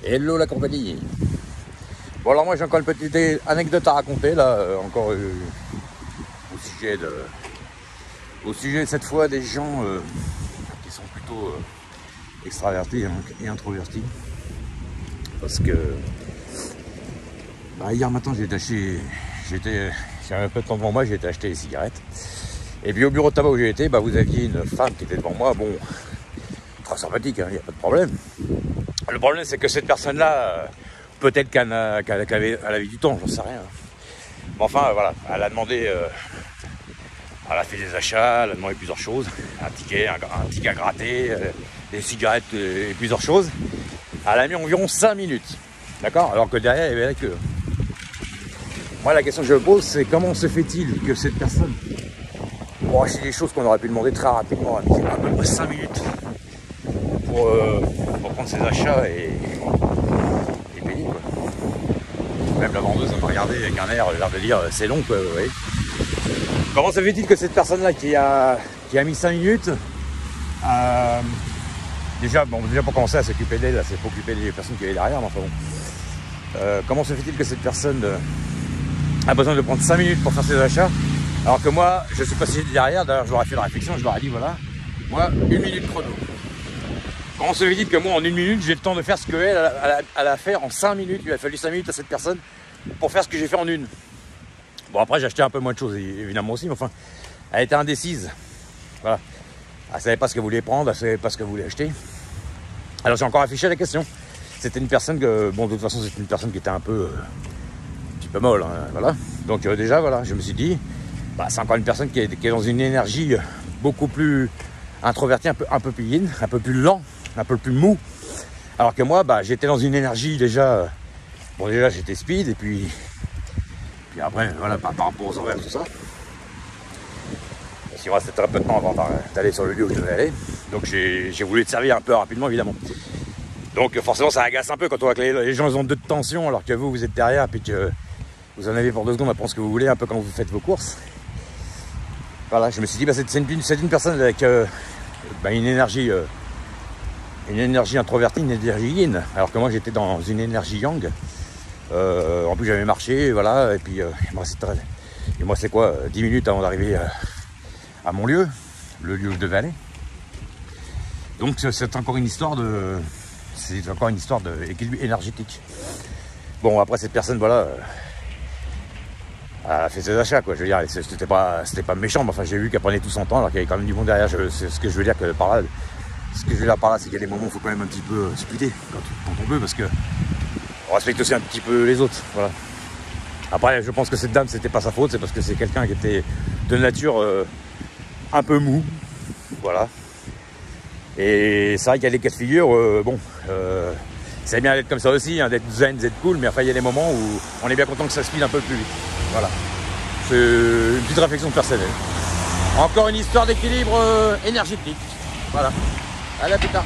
Hello la compagnie. Bon alors moi j'ai encore une petite anecdote à raconter là, encore au sujet cette fois des gens qui sont plutôt extravertis et introvertis. Parce que hier matin j'avais un peu de temps devant moi, j'ai été acheter des cigarettes. Et puis au bureau de tabac où j'ai été, vous aviez une femme qui était devant moi, bon, très sympathique, il n'y a pas de problème. Le problème c'est que cette personne-là, peut-être qu'elle avait du temps, j'en sais rien. Mais enfin voilà, elle a demandé, elle a fait des achats, elle a demandé plusieurs choses, un ticket à gratter, des cigarettes et plusieurs choses. Elle a mis environ 5 minutes, d'accord? Alors que derrière il y avait la queue. Moi la question que je me pose c'est comment se fait-il que cette personne, pour acheter des choses qu'on aurait pu demander très rapidement, a mis à peu près 5 minutes pour prendre ses achats et payer quoi. Même la vendeuse elle m'a regardé avec un air de dire c'est long quoi, vous voyez. Comment se fait-il que cette personne là qui a mis 5 minutes déjà pour commencer à s'occuper d'elle, c'est pour occuper des personnes qui avaient derrière, mais enfin bon. Comment se fait-il que cette personne a besoin de prendre 5 minutes pour faire ses achats, alors que moi je suis passé derrière, d'ailleurs je leur ai fait la réflexion, je leur ai dit voilà, moi 1 minute chrono. Comment se fait-il que moi en 1 minute j'ai le temps de faire ce qu'elle a fait en 5 minutes, il a fallu 5 minutes à cette personne pour faire ce que j'ai fait en une. Bon après j'ai acheté un peu moins de choses évidemment aussi, mais enfin elle était indécise, voilà. Elle savait pas ce qu'elle voulait prendre, elle savait pas ce qu'elle voulait acheter. Alors j'ai encore réfléchi à la question. C'était une personne que, bon de toute façon c'était une personne qui était un petit peu molle, hein, voilà. Donc déjà voilà, je me suis dit, c'est encore une personne qui est dans une énergie beaucoup plus introvertie, un peu plus yin, un peu plus lent, un peu plus mou. Alors que moi, j'étais dans une énergie déjà, déjà j'étais speed, et puis après, voilà, par rapport aux horaires, tout ça. Il restait très peu de temps avant d'aller sur le lieu où je devais aller. Donc j'ai voulu te servir un peu rapidement, évidemment. Donc forcément, ça agace un peu quand on voit que les gens ils ont 2 de tension, alors que vous êtes derrière, puis que vous en avez pour 2 secondes à prendre ce que vous voulez, un peu quand vous faites vos courses. Voilà, je me suis dit, c'est une personne avec une énergie introvertie, une énergie yin, alors que moi j'étais dans une énergie yang. En plus j'avais marché, voilà, et puis moi c'est quoi, 10 minutes avant d'arriver à mon lieu, le lieu où je devais aller. Donc c'est encore une histoire d'équilibre énergétique. Bon après cette personne, voilà, elle a fait ses achats quoi, je veux dire, c'était pas méchant, mais enfin j'ai vu qu'elle prenait tout son temps alors qu'il y avait quand même du monde derrière. C'est ce que je veux dire que par là, c'est qu'il y a des moments où il faut quand même un petit peu splitter quand on peut, parce que on respecte aussi un petit peu les autres, voilà. Après je pense que cette dame c'était pas sa faute, c'est parce que c'est quelqu'un qui était de nature un peu mou, voilà. Et c'est vrai qu'il y a des cas de figure, c'est bien d'être comme ça aussi, hein, d'être zen, d'être cool, mais enfin il y a des moments où on est bien content que ça speed un peu plus vite, voilà. C'est une petite réflexion personnelle. Encore une histoire d'équilibre énergétique, voilà. À la plus tard.